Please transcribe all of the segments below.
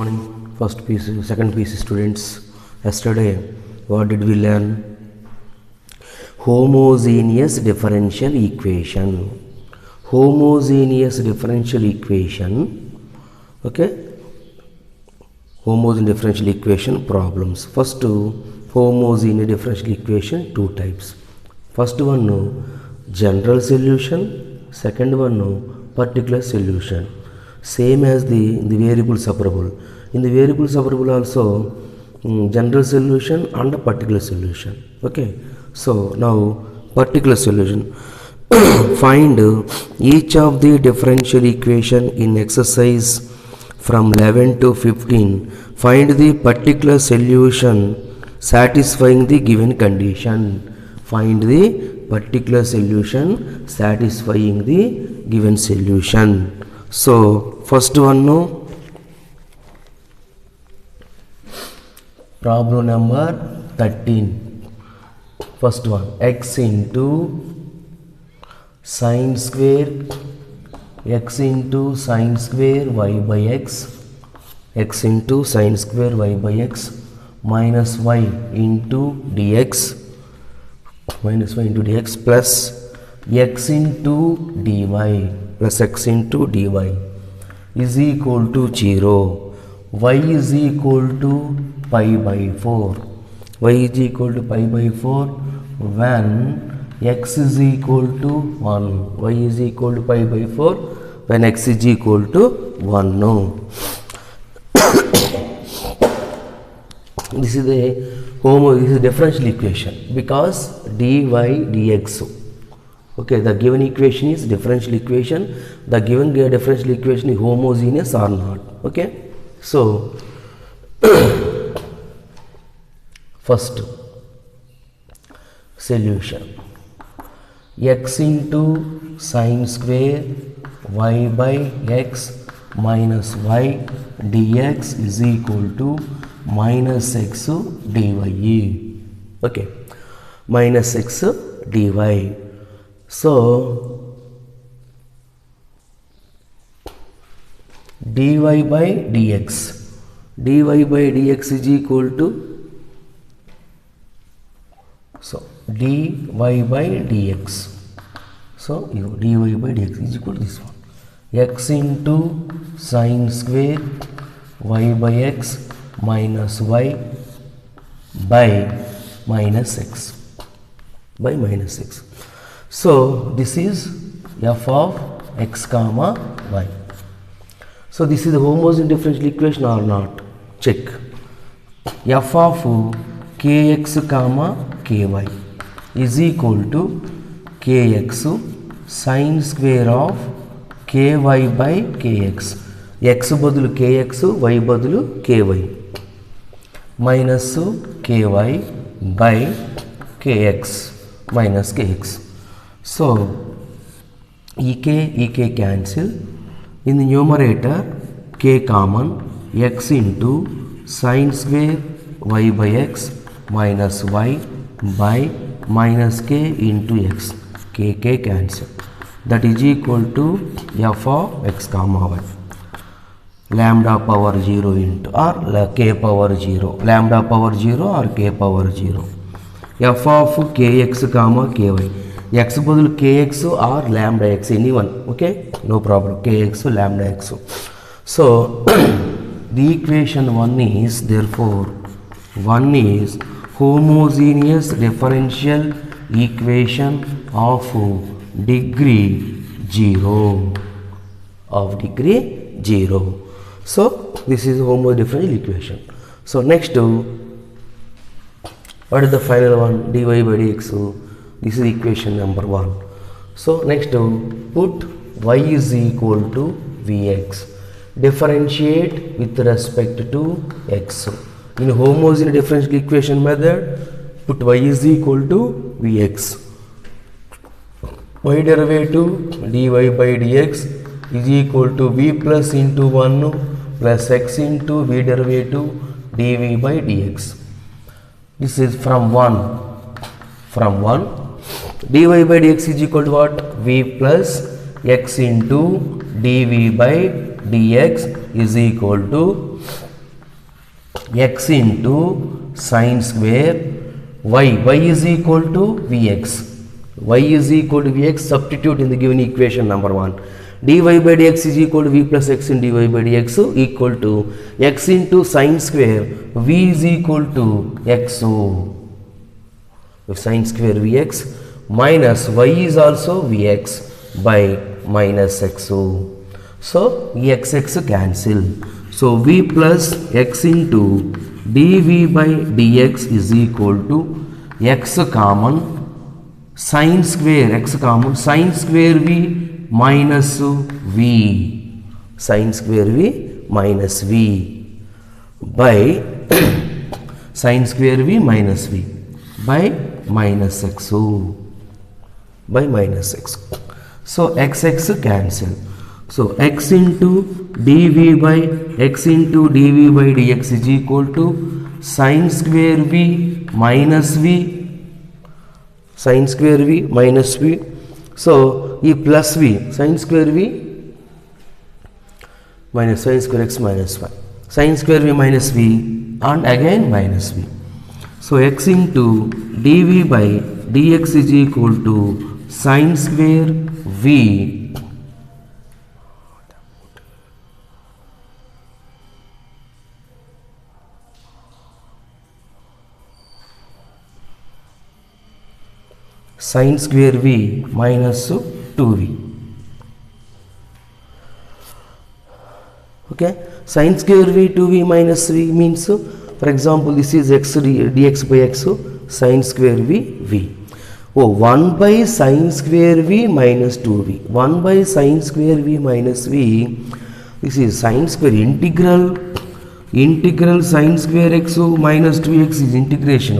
Morning, first piece, second piece students. Yesterday, what did we learn? Homogeneous differential equation. Homogeneous differential equation. Okay. Homogeneous differential equation problems. First, homogeneous differential equation two types. First one, general solution. Second one, particular solution. Same as the variable separable. In the variable separable also general solution and a particular solution. Okay. So now particular solution. Find each of the differential equation in exercise from 11 to 15. Find the particular solution satisfying the given condition. Find the particular solution satisfying the given solution. So first one, problem number 13. First one, x into sine square y by x into sine square y by x minus y into dx plus x into dy is equal to 0. Y is equal to pi by 4. Y is equal to pi by 4 when x is equal to 1. Y is equal to pi by 4 when x is equal to 1. No. This is a differential equation because dy dx. Okay, the given equation is differential equation. The given differential equation is homogeneous or not. Okay, so first solution, x into sine square y by x minus y dx is equal to minus x dy. Okay, minus x dy. So dy by dx is equal to, so dy by dx, so dy by dx is equal to this one, x into sine square y by x minus y by minus x, by minus x. So this is f of x comma y. So this is the homogeneous differential equation or not? Check. F of kx comma ky is equal to kx sine square of ky by kx. X బదులు kx, y బదులు ky minus ky by kx minus kx. So ek cancel. In the numerator k common, x into sine square y by x minus y by minus k into x, k cancel. That is equal to f of x comma y, lambda power 0 into or k power 0, lambda power 0 or k power 0, f of kx comma ky, x बदल kx or lambda x, anyone. Okay, no problem, kx lambda x. So the equation 1 is, therefore 1 is homogeneous differential equation of degree 0, So this is homogeneous differential equation. So next, what is the final one? Dy by dx. This is equation number 1. So next, put y is equal to vx. Differentiate with respect to x. In homogeneous differential equation method, put y is equal to vx. Y derivative dy by dx is equal to v plus into 1 plus x into v derivative dv by dx. This is from 1. dy by dx is equal to what? V plus x into dv by dx is equal to x into sine square y. Y is equal to Vx. Y is equal to Vx. Substitute in the given equation number 1. dy by dx is equal to v plus x in dy by dx equal to x into sine square v is equal to xo. If sine square Vx minus y is also Vx by minus xo. So x cancel. So v plus x into dv by dx is equal to x common sine square x common sine square v minus v sine square v minus v by sine square v minus v by minus xo by minus x. So x cancel. So x into dv by dx is equal to sine square v minus v sine square v minus v. So e plus v sine square v minus sine square x minus 1 sine square v minus v and again minus v. So x into dv by dx is equal to sine square v sine square v minus 2v. Okay, sine square v 2v minus v means, for example, this is x dx by x, sine square v. Oh, 1 by sine square v minus 2v. 1 by sine square v minus v. This is sine square integral sine square x minus 2x is integration.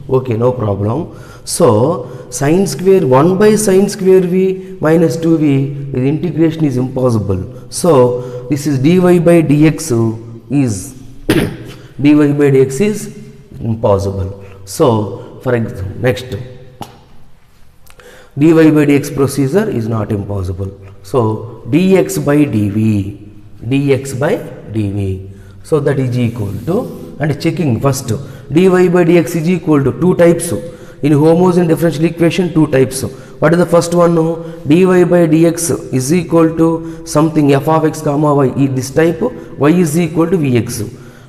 Okay, no problem. So sine square 1 by sine square v minus 2v, the integration is impossible. So this is dy by dx is dy by dx is impossible. So for example, next dy by dx procedure is not impossible. So dx by dv. So that is equal to, and checking first, dy by dx is equal to two types. In homogeneous differential equation, two types. What is the first one? Dy by dx is equal to something f of x comma y. In this type, y is equal to vx.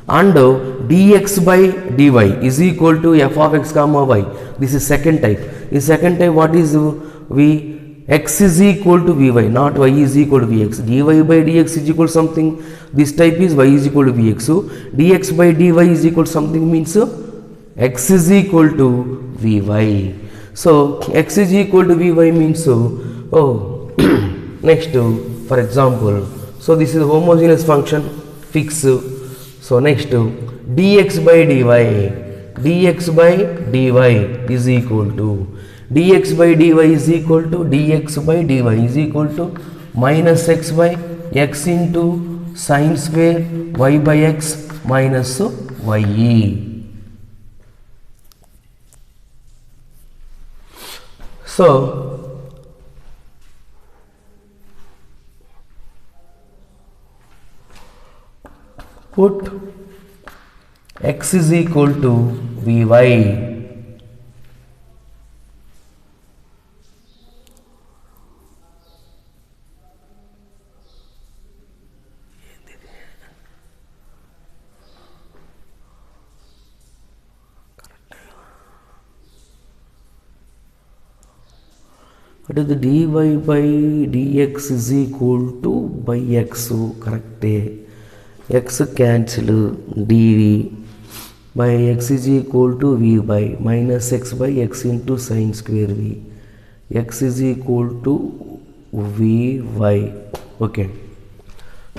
And dx by dy is equal to f of x comma y. This is second type. In second type, what is v? X is equal to vy, not y is equal to vx. Dy by dx is equal to something. This type is y is equal to vx. So dx by dy is equal to something means x is equal to vy. So x is equal to vy means next, for example, so this is a homogeneous function fix. So next, dx by dy is equal to dx by dy is equal to dx by dy is equal to minus x by x into sine square y by x minus ye. So put x is equal to vy. What is the dy by dx is equal to by x? Correct. X cancel dv by x is equal to v by minus x by x into sine square v. X is equal to vy. Okay.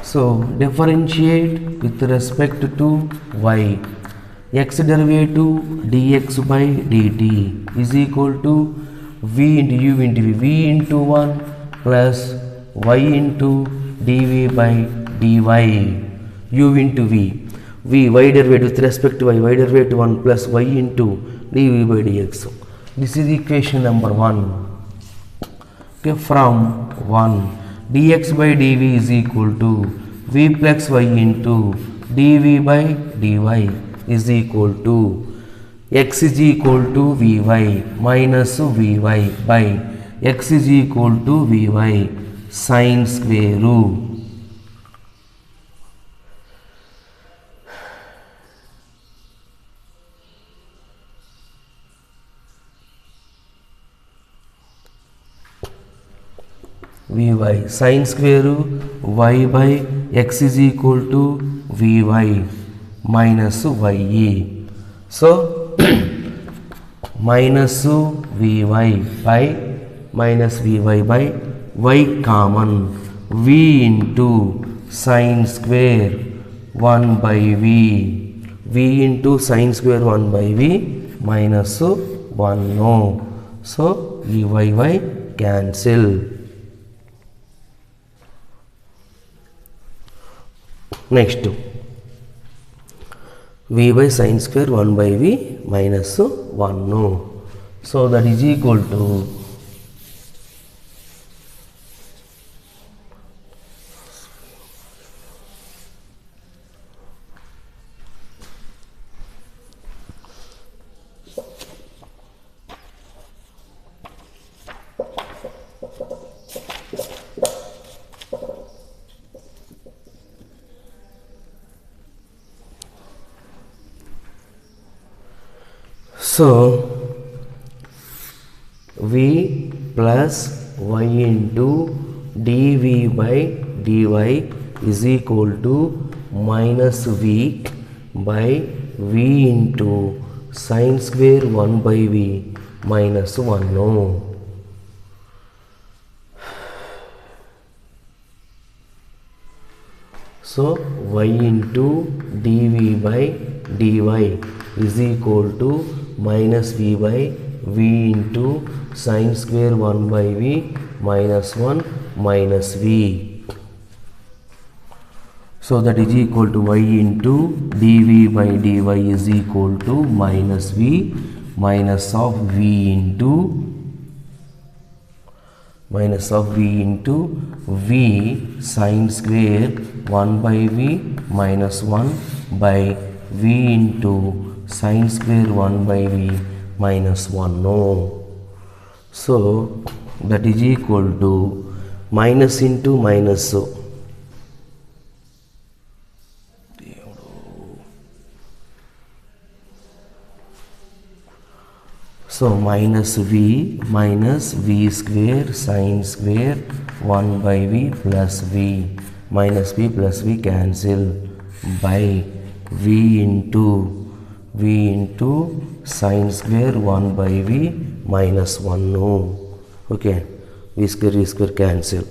So differentiate with respect to y. X derivative dx by dt is equal to v into u into v into 1 plus y into dv by dy u into v y derivative with respect to y derivative 1 plus y into dv by dx. This is equation number 1. Okay, from 1 dx by dv is equal to v plus y into dv by dy is equal to x is equal to vy minus vy by x is equal to vy sin square root vy sin square root y by x is equal to vy minus ye. So minus vy by minus vy by y common v into sin square 1 by v into sin square 1 by v minus 1 no. So y cancel. Next v by sin square 1 by v minus 1 no. So that is equal to so v plus y into dv by dy is equal to minus v by v into sin square 1 by v minus 1 no. So y into dv by dy is equal to minus v by v into sin square 1 by v minus 1 minus v. So that is equal to y into dv by dy is equal to minus v minus of v into v sin square 1 by v minus 1 by v into sin square 1 by v minus 1 no. So that is equal to minus into minus. So minus v square sin square 1 by v plus v minus v cancel by v into sin square 1 by v minus 1 no. Okay, v square cancel.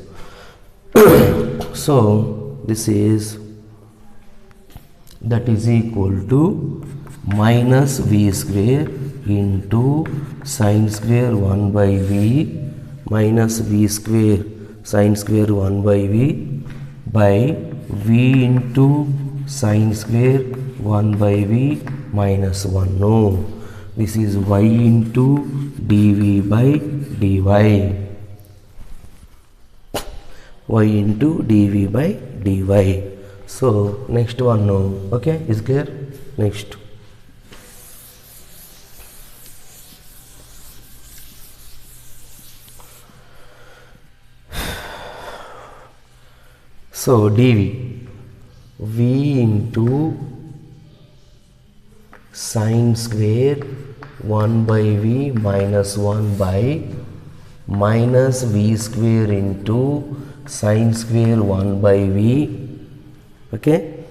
So this is that is equal to minus v square into sin square 1 by v minus v square sin square 1 by v by v into sin square 1 by v minus 1 no. This is y into dv by dy, y into dv by dy. So next one no. Okay, is clear? Next so dv v into sin square 1 by v minus 1 by minus v square into sin square 1 by v. Okay,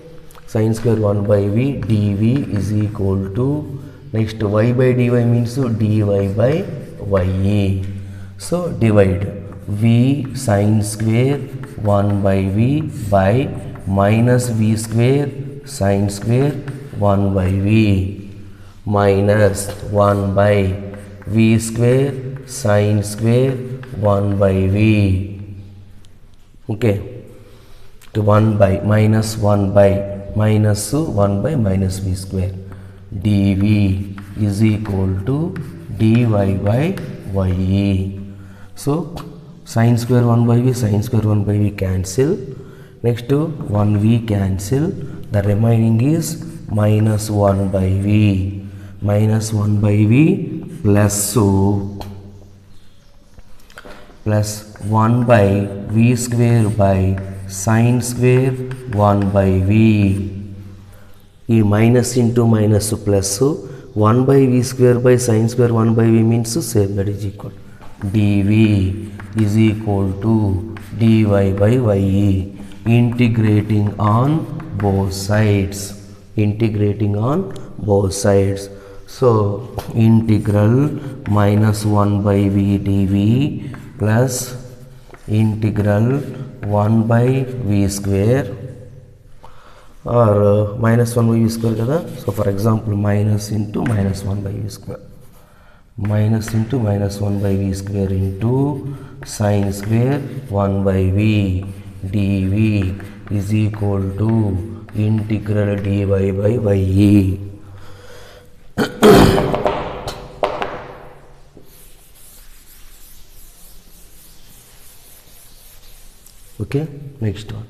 sin square 1 by v dv is equal to next y by dy means dy by ye. So divide v sin square 1 by v by minus v square sin square 1 by v minus 1 by v square sin square 1 by v. Okay, to 1 by minus 1 by minus 1 by minus v square dv is equal to dy by ye. So sin square 1 by v sin square 1 by v cancel. Next to 1 v cancel, the remaining is minus 1 by v minus 1 by v plus 1 by v square by sin square 1 by v. ఈ minus into minus plus 1 by v square by sin square 1 by v means same, that is equal dv is equal to dy by ye, integrating on both sides. So integral minus 1 by v dv plus integral 1 by v square or minus 1 by v square kada. So for example minus into minus 1 by v square, minus into minus 1 by v square into sin square 1 by v dv is equal to integral dy by ye. Okay, next one.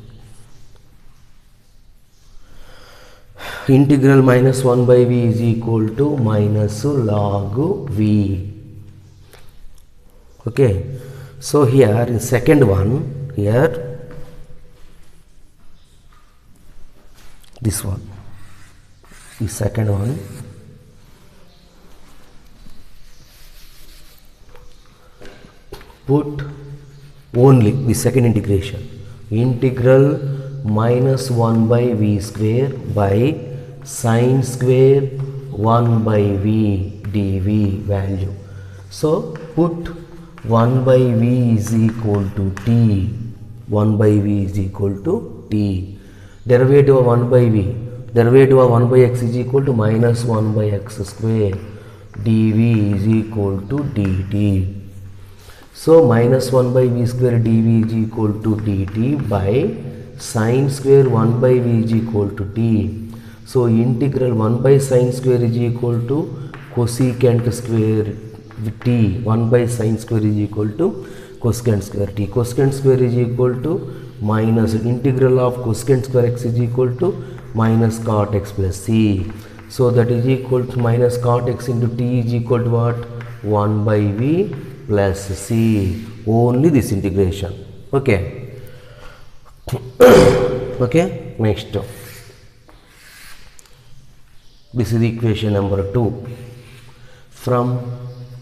Integral minus 1 by v is equal to minus log v. Okay, so here in second one, here this one, the second one, put only the second integration, integral minus 1 by v square by sin square 1 by v dv value. So put 1 by v is equal to t, 1 by v is equal to t. Derivative of 1 by v, derivative of 1 by x is equal to minus 1 by x square, dv is equal to dt. So minus 1 by v square dv is equal to dt by sin square 1 by v is equal to t. So integral 1 by sin square is equal to cosecant square t, 1 by sin square is equal to cosecant square t. Cosecant square is equal to minus integral of cosecant square x is equal to minus cot x plus c. So that is equal to minus cot x into t is equal to what? 1 by v plus c. Only this integration. Okay. Okay, next. This is equation number 2. From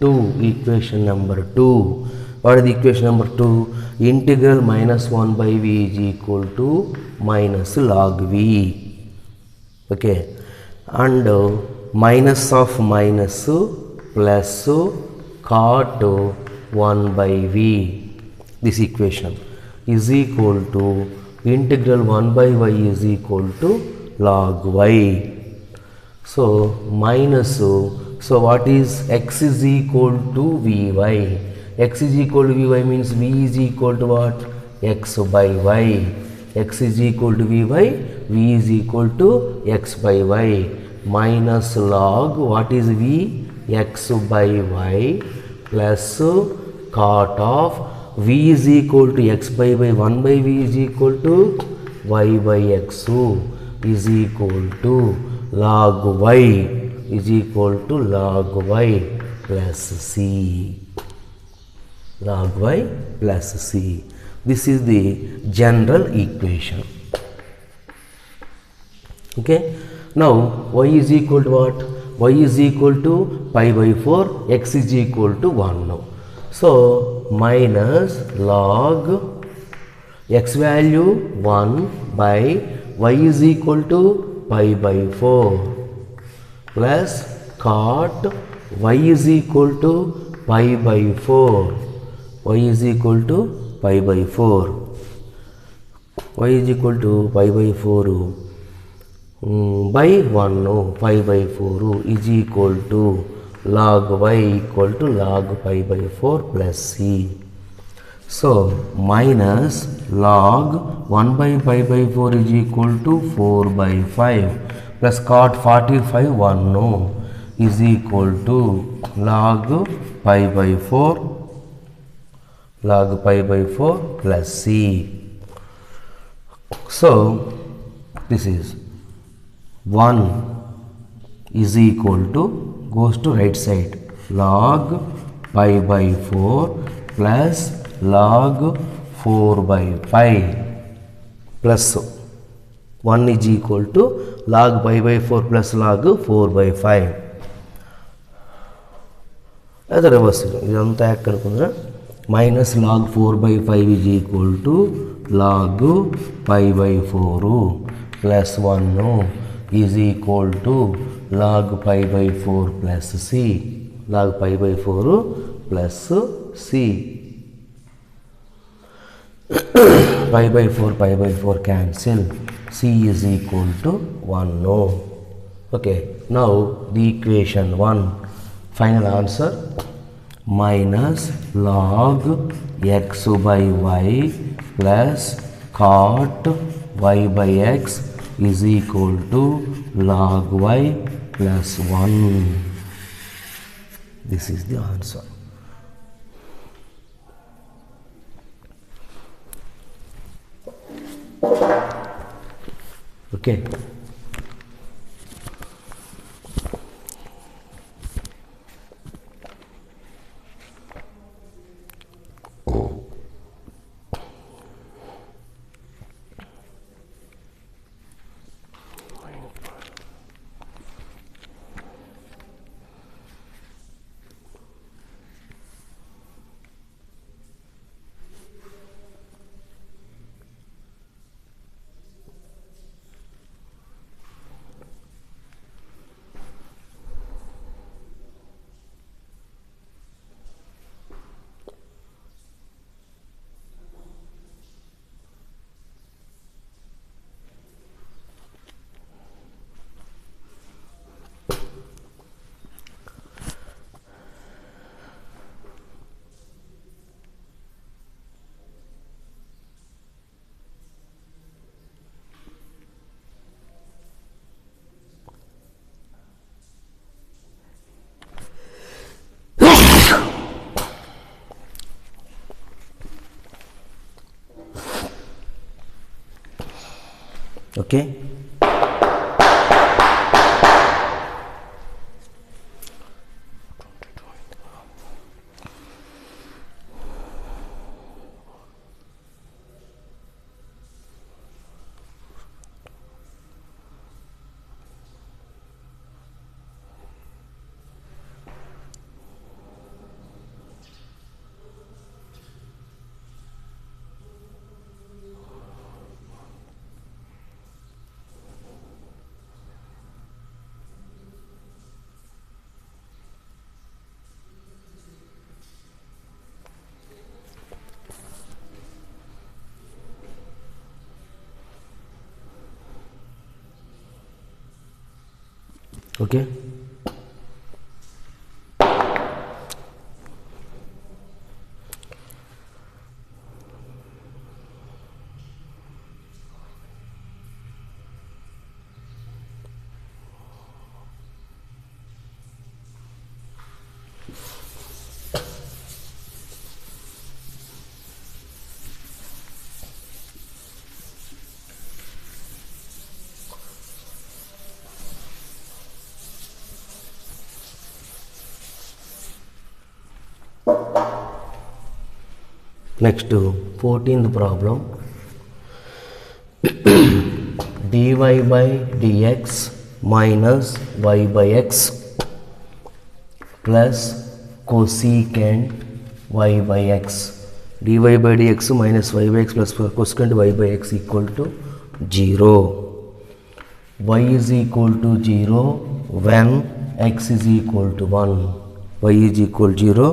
2, equation number 2. What is the equation number 2? Integral minus 1 by v is equal to minus log v. Okay. And minus of minus plus cot 1 by v. This equation is equal to integral 1 by y is equal to log y. So minus, so what is x is equal to vy? X is equal to vy means v is equal to what? X by y. X is equal to vy, v is equal to x by y. Minus log, what is v? X by y plus cot of v is equal to x by y, 1 by v is equal to y by x is equal to log y is equal to log y plus c. Log y plus c. This is the general equation. Okay. Now y is equal to what? Y is equal to pi by 4, x is equal to 1 now. So minus log x value 1 by y is equal to pi by 4 plus cot y is equal to pi by 4. Y is equal to pi by 4. Y is equal to pi by 4 by 1 pi by 4 is equal to log y equal to log pi by 4 plus c. So minus log 1 by pi by 4 is equal to 4 by 5 plus cot 45 1 is equal to log pi by 4 plus c. So this is 1 is equal to, goes to right side, log pi by 4 plus log 4 by pi plus 1 is equal to log pi by 4 plus log 4 by 5. ಅದು reverse ಇದಂತ ಯಾಕೆ ಕಳ್ಕೊಂಡ್ರೆ minus log 4 by 5 is equal to log pi by 4 plus 1 is equal to log pi by 4 plus c, log pi by 4 plus c. Pi by 4 cancel, c is equal to 1. Okay, now the equation 1, final answer, minus log x by y plus cot y by x is equal to log y plus 1. This is the answer. Okay. Okay. Okay. Next to 14th problem, dy by dx minus y by x plus cosecant y by x, dy by dx minus y by x plus cosecant y by x equal to 0. Y is equal to 0 when x is equal to 1. Y is equal to 0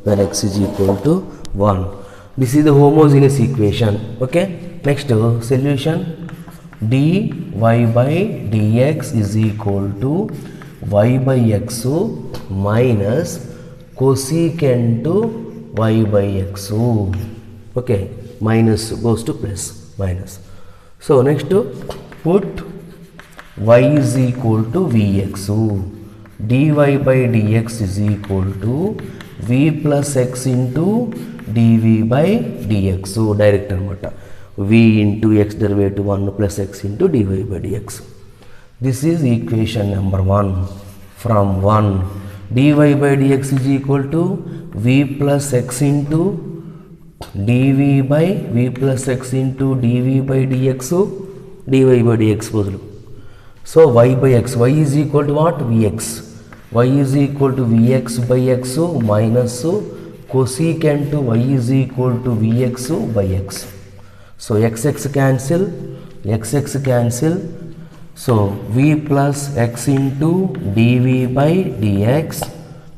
when x is equal to 1. This is the homogeneous equation. Okay. Next solution, dy by dx is equal to y by x minus cosecant y by x. Okay, minus goes to plus, minus. So next put y is equal to vx, dy by dx is equal to v plus x into dv by dx. So direct anamata, v into x derivative 1 plus x into dy by dx. This is equation number 1. from 1. dy by dx is equal to v plus x into dv by v plus x into dv by dx, dy by dx bozulu. So y by x, y is equal to what? Vx. Y is equal to Vx by x minus cosecant y is equal to Vx by x. So x cancel, x cancel. So v plus x into dv by dx,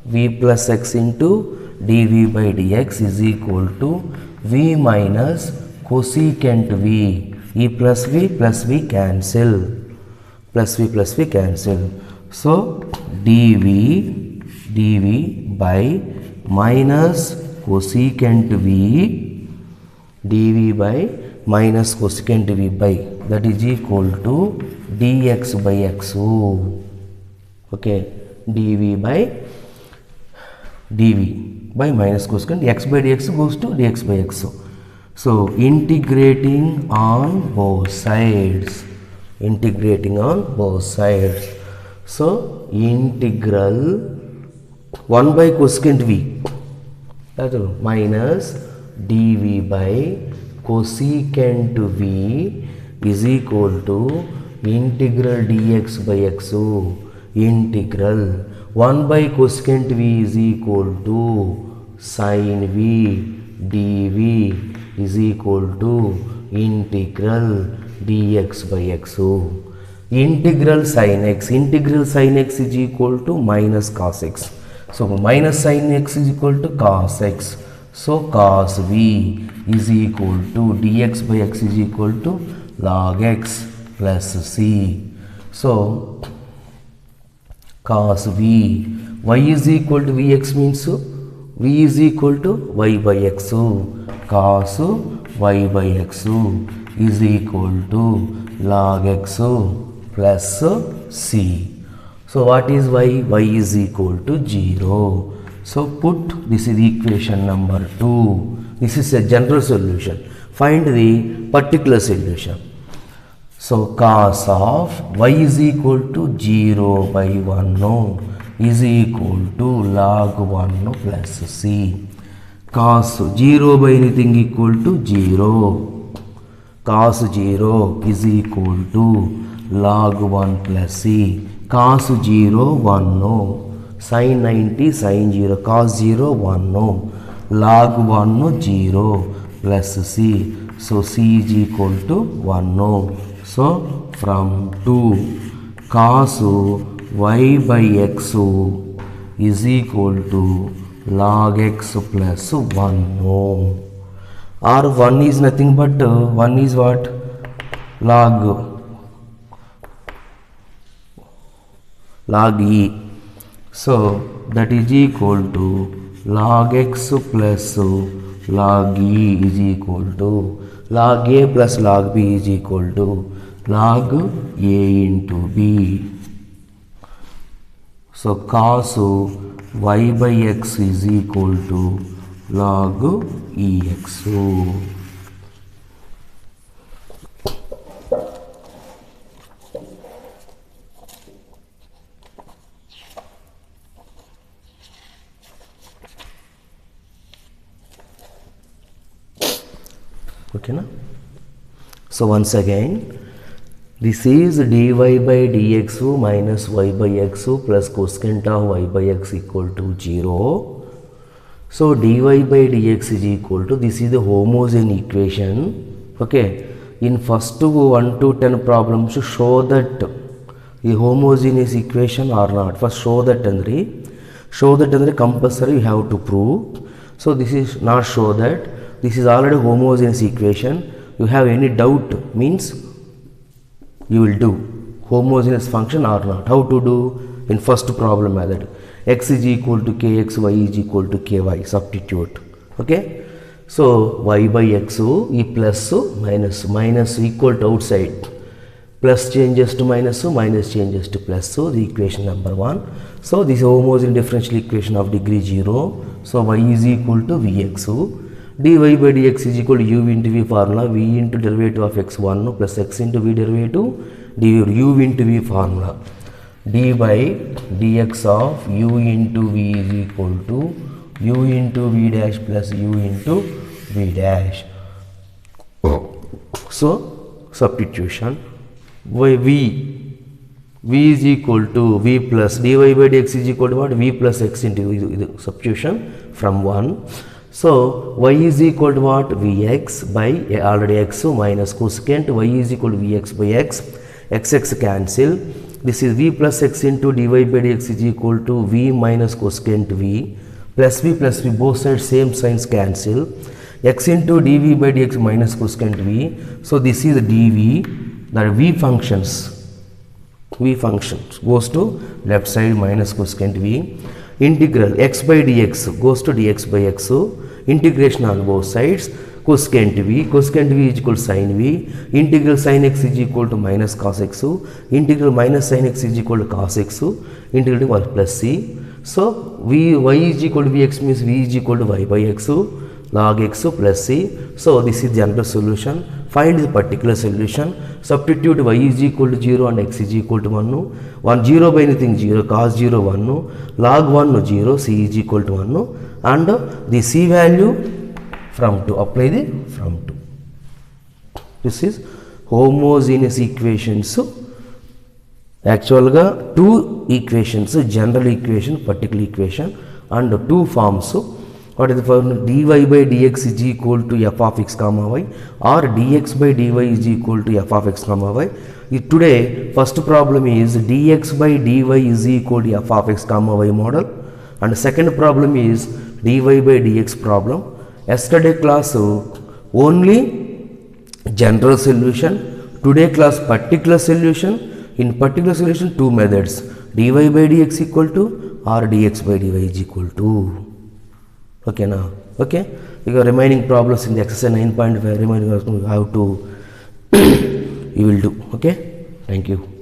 v plus x into dv by dx is equal to v minus cosecant v, e plus v cancel, plus v cancel. So dv by minus cosecant v, dv by minus cosecant v by, that is equal to dx by x. Okay, dv by minus cosecant, x by dx goes to dx by x. So integrating on both sides, so integral 1 by cosecant v, that's all, minus dv by cosecant v is equal to integral dx by x. Integral 1 by cosecant v is equal to sin v dv is equal to integral dx by x. Integral sin x is equal to minus cos x. So minus sin x is equal to cos x. So cos v is equal to dx by x is equal to log x plus c. So cos v, y is equal to vx means v is equal to y by x. Cos y by x is equal to log x plus c. So what is y? Y is equal to 0. So put, this is equation number 2. This is a general solution. Find the particular solution. So cos of y is equal to 0 by 1 is equal to log 1 plus c. Cos 0 by anything equal to 0. Cos 0 is equal to log 1 plus c. Cos 0 1, sin 90 sin 0, cos 0 1, log 1 0 plus c. So c is equal to 1. So from 2 cos y by x is equal to log x plus 1. Or 1 is nothing but 1 is what? Log e. So that is equal to log x plus log e is equal to log a plus log b is equal to log a into b. So cos y by x is equal to log ex. Okay, na? So once again, this is dy by dx minus y by x plus cosecant of y by x equal to 0. So dy by dx is equal to, this is the homogeneous equation. Okay, in first 1 to 10 problems to show that the homogeneous equation or not. First show that andre compulsory you have to prove. So this is not show that. This is already homogeneous equation. You have any doubt means you will do homogeneous function or not. How to do? In first problem method, x is equal to kx, y is equal to ky, substitute. Okay, so y by x e plus minus equal to outside, plus changes to minus changes to plus. So the equation number 1. So this is homogeneous differential equation of degree 0. So y is equal to vx. dy by dx is equal to u into v formula, v into derivative of x1 plus x into v derivative, du into v formula. d by dx of u into v is equal to u into v dash plus u into v dash. So substitution, v is equal to v plus dy by dx is equal to what? V plus x into substitution from 1. So y is equal to what? Vx by already x, so minus cosecant y is equal to vx by x, x cancel. This is v plus x into dy by dx is equal to v minus cosecant v plus v both sides same signs cancel, x into dv by dx minus cosecant v. So this is dv, that v functions goes to left side minus cosecant v. Integral x by dx goes to dx by x, so integration on both sides, cosecant v is equal to sin v, integral sin x is equal to minus cos x, integral minus sin x is equal to cos x, integral to plus c. So y is equal to vx means v is equal to y by x log x plus c. So this is general solution. Find the particular solution. Substitute y is equal to 0 and x is equal to 1. 1 0 by anything 0, cos 0 1, log 1 0, c is equal to 1, and the c value from 2. Apply the from 2. This is homogeneous equations. Actually, two equations, general equation, particular equation, and two forms. What is the formula? dy by dx is equal to f of x comma y, or dx by dy is equal to f of x comma y. Today, first problem is dx by dy is equal to f of x comma y model, and second problem is dy by dx problem. Yesterday class only general solution, today class particular solution. In particular solution, two methods, dy by dx equal to or dx by dy is equal to. Okay, now, okay, because remaining problems in the exercise 9.5 remaining how to you will do. Okay, thank you.